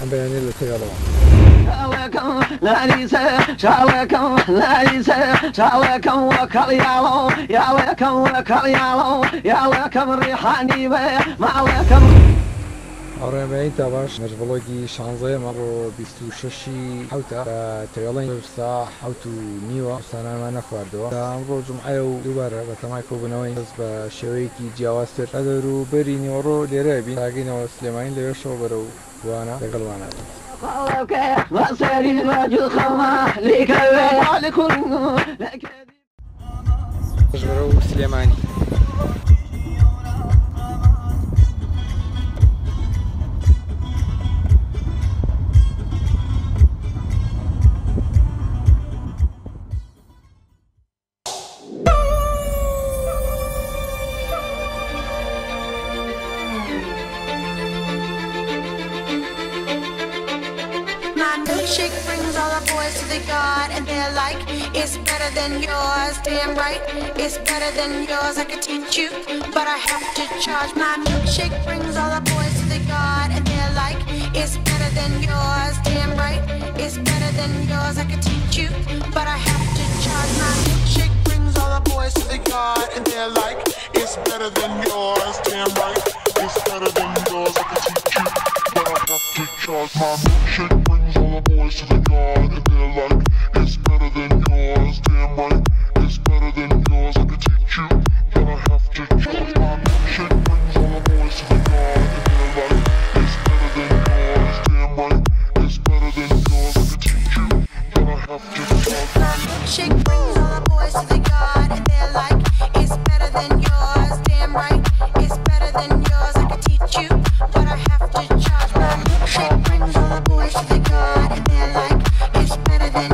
ئەم بەیانێ لە تێگەڵەوە شاوەکەم وەکەڵیاڵۆ یاڵەکەم ڕیحانی بێ ماڵەکەم ئەڕێبایی تا باش نەژبڵۆگی 16 مەڕۆ 26 حوتە بە تێگەڵی سا 7:30 سانانمان نەخواردەوە ئەمڕۆ جومعە و دووبارە بە تەمای کۆبوونەوەی دەست بە شێوەیەکی جیاوازتر لە دەوروبەری نیوەڕۆ لێرە بین تاگەینەوە سلێمانی لەوێشەوە بەرەو ھوانە لەگەڵوانە بەرە و سلێمانی Milkshake brings all the boys to the yard and they're like, it's better than yours, damn right, it's better than yours, I could teach you, but I have to charge. My milkshake brings all the boys to the yard and they're like, it's better than yours, damn right, it's better than yours, I could teach you, but I have to charge. My milkshake brings all the boys to the yard and they're like, it's better than yours, damn right, it's better than yours, I could teach you, but I have to charge. My milkshake brings all the boys to the yard and they're like, it's better than yours, damn right, it's better than yours, I could teach you, but I have to charge. My milkshake brings all the boys to the yard and they're like, it's better than yours, damn right, it's better than yours, I could teach you, but I have to charge. My milkshake brings all the boys to the yard and they're like, it's better than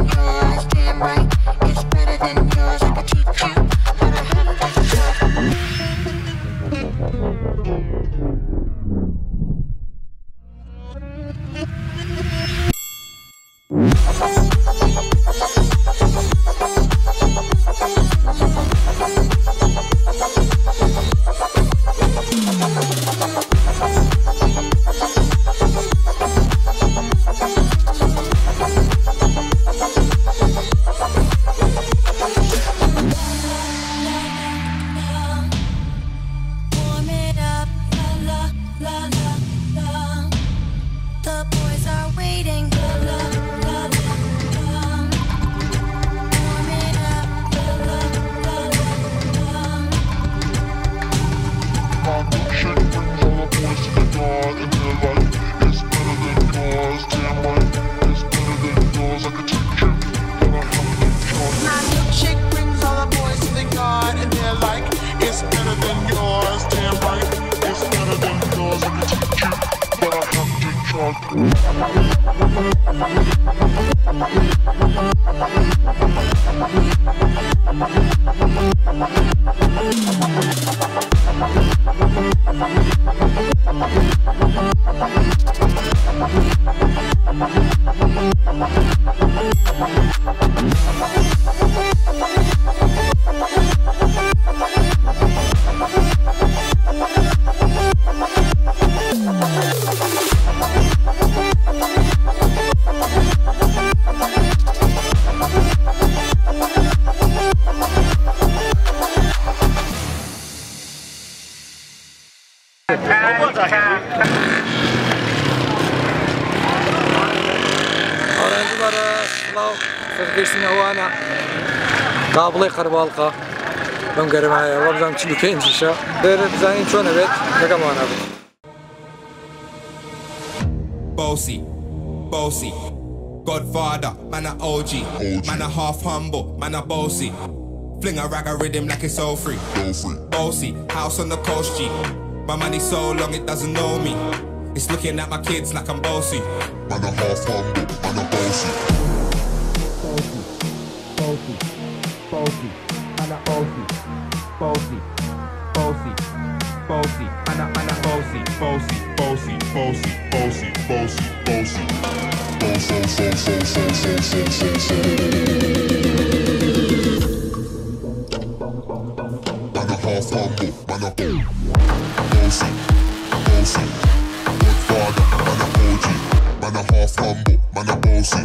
yours, damn right, it's better than yours, I could teach you, but I have to charge. My milkshake brings all the boys to the yard and they're like, it's better than yours, damn right, it's better than yours, I could teach you, but I have to charge. گەیشتمە ھوانە قابڵی قەرباڵقە بەم گەرمایە وە بزانم 45 لێرە بزانین چۆنە بێت لەگەڵمانە بێت. Bossy, bossy, Godfather, man a OG, man a half humble, man a bossy. Fling a rag a rhythm like it's all free. Bossy, house on the coast G. My money so long it doesn't know me. It's looking at my kids like I'm bossy. Man a half humble, man a bossy. Bossy, bossy, bossy, man a bossy, bossy, bossy, bossy, man a bossy, bossy, bossy, bossy, bossy, bossy, bossy. Man a half humble, man a bossy, bossy, Godfather, man a OG. man a half humble, man a bossy.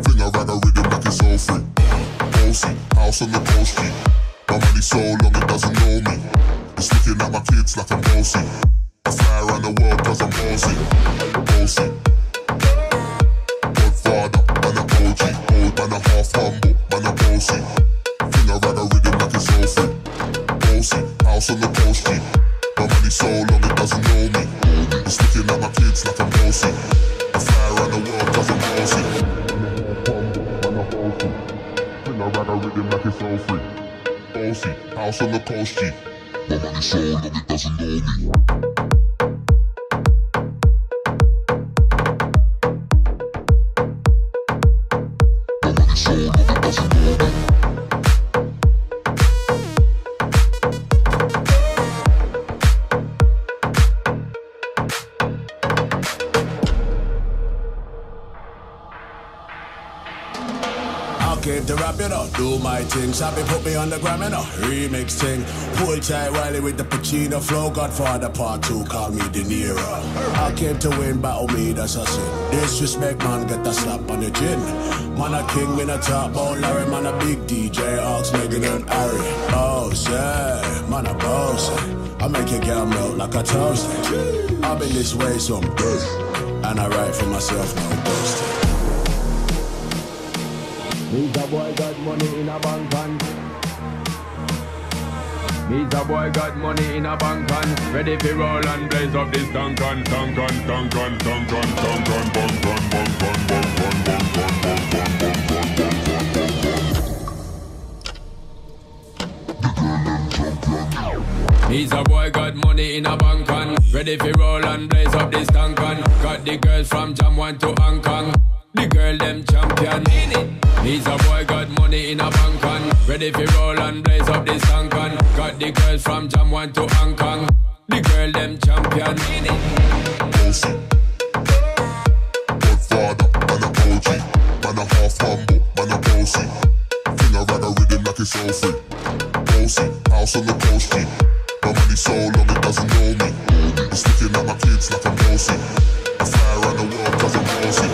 Fling a rag a rhythm like it's all free. Bossy, house on the coast G. My money so long it doesn't know me. It's looking at my kids like I'm bossy. I fly around the world cause I'm bossy. Bossy. Godfather, man a OG. Old man a half humble, man a bossy. Fling a rag a rhythm like it's all free. Bossy, house on the coast G. My money so long it doesn't know me. It's looking at my kids like I'm bossy. I fly around the world cause I'm bossy. Bring a rag a rhythm like it's all free. Bossy, house on the coast G. My money so long it doesn't know me. My money so long it doesn't know me. Came to rap, you know, do my thing. Sabi put me on the gram, you know, remix thing. Pull tight Wiley with the Pacino flow. Godfather part 2, call me De Niro. I came to win, battle me, that's a sin. Disrespect, man, get a slap on the chin. Man a king, me a top ball Larry, man a big DJ, Ox, Megan and Harry. Boss, yeah, man a boss. I make your girl melt like a toast. I've been this way some day, and I write for myself, no ghost. Me's a boy got money in a bank and Me's a boy got money in a bank and ready for roll and blaze up this tank on. He's a boy got money in a bank and ready for roll and blaze up this tank on. Got the girls from Jam 1 to Hong Kong. The girl them champion. He's a boy got money in a bank and ready for roll and blaze up this tank on. Got the girls from Jam 1 to Hong Kong. The girl them champion. Bossy. Godfather, man a OG. Man a half humble, man a bossy. Fling a rag a rhythm like it's all free. Bossy, house on the coast G. My money so long it doesn't know me. It's looking at my kids like I'm bossy. I fly around the world cause I'm bossy.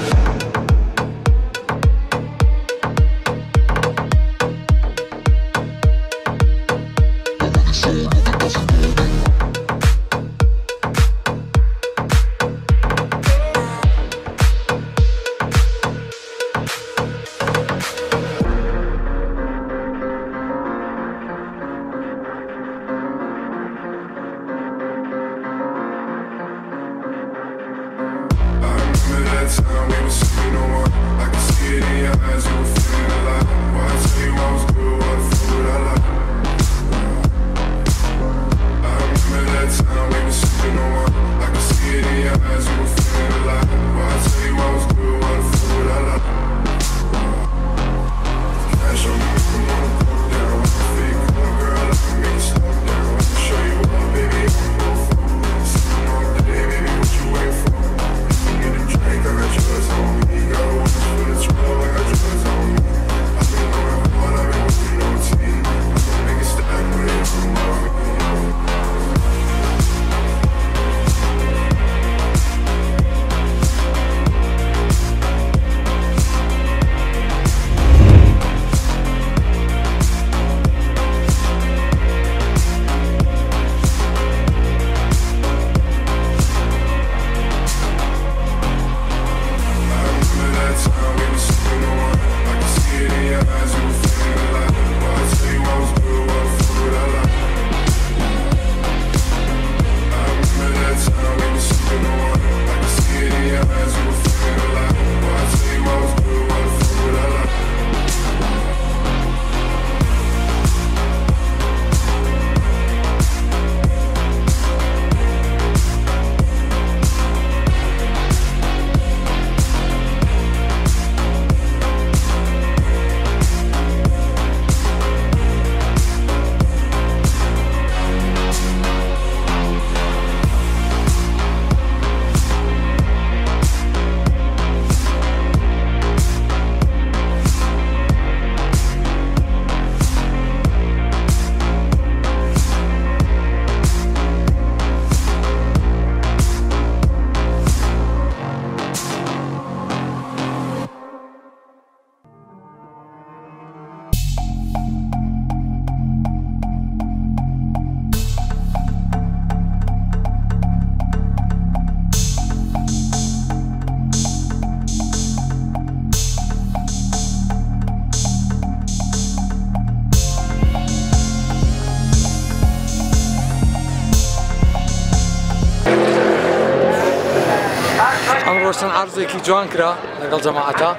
چەند عەرزێکی جوان کرا لەگەڵ جەماعەتە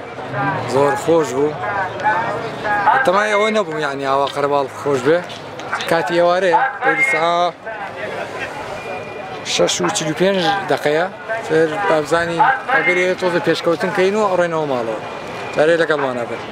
زۆر خۆش بوو تەمای ئەوە نەبووم یعنی ئاوا قەرەباڵ خۆش بێ کاتی ئێوارەیە ساعە 6:45 دقەیە تر بابزانین ئەگەر تۆزە پێشکەوتن کەین و ئەڕۆینەوە ماڵەوە جارێ لەگەڵمانە بێت.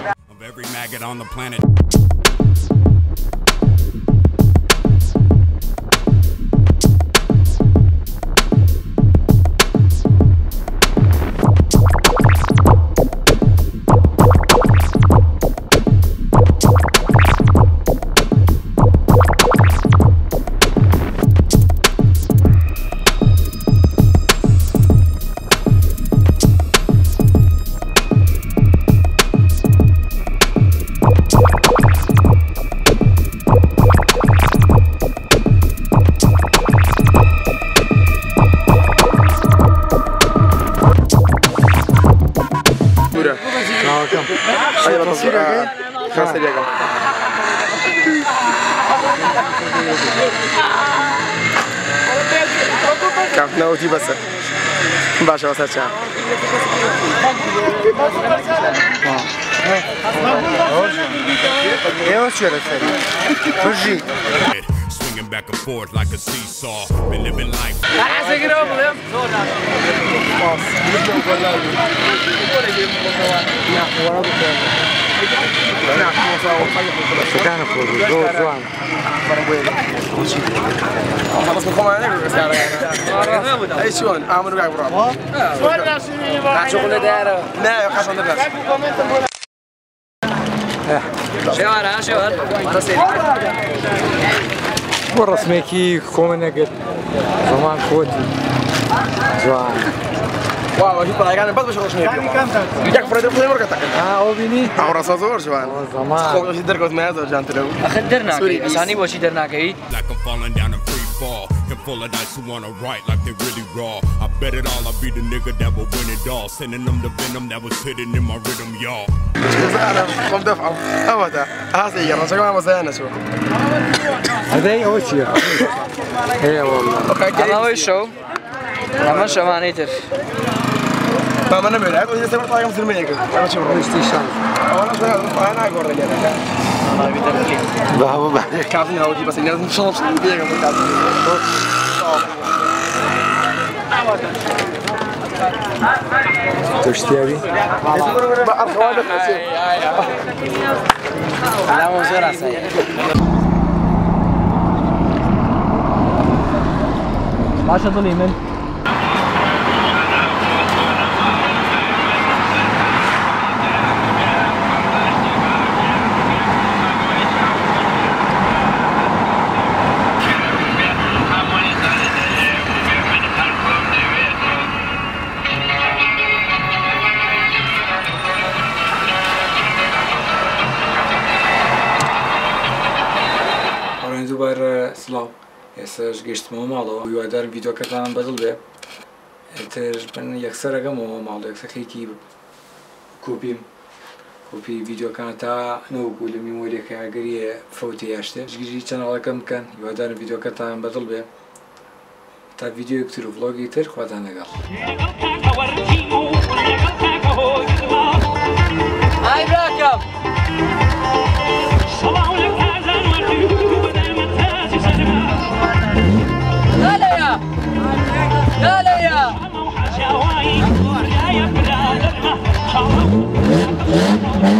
كم نوتي بس باشا وصلت شام swinging back and forth like a seesaw been living life شكان فوق زور جوان خلص من خمانة أي شلون آمن وياك برا شغل دايرة لا يا خاصة الناس شوار والرسميكي خونة قد زمان خوتي جوان واو هي طلع كان بس مش ياك فريد فريد مرقتك او بيني او راسه زور شوان زمان خوش درجات ما هذا جانت له اخدرنا بس اني وشي درنا كي like I'm falling down a free fall and full of dice who wanna write like they really raw I bet it all I'll be the nigga that will win it all sending them the venom that was hidden in my rhythm y'all انا قم دفعه هذا هذا يا راسك ما مسانا شو هذا هو شيء اي والله انا وش شو انا شو ما نيتر ما انا ملعب وهي سبب طايق مسلمين انا شو استيشان انا شو انا اقول لك انا بابا كافي هاودي بس لازم شلون بيها تشتري لا مو زرا سي ماشي ضل يمن سلااو ئێستاش گەیشتمەوە ماڵەوە هیوادارم ڤیدیۆکەتانم بەدڵ بێ تر من یەکسەرەکەمەوە ماڵ یەکسەکەیکی کۆپی ڤیدیۆکان تا نەوەکو لە میمۆریەکە ئەگەریە فەوتە یاشتێ گیری چەنەڵەکەم بکەن هیوادارم ڤیدیۆکەتان بەدڵ بێ تا ڤیدیۆیەکتر و ڤڵۆگی تر خواتان لەگەڵ هاي براكم لا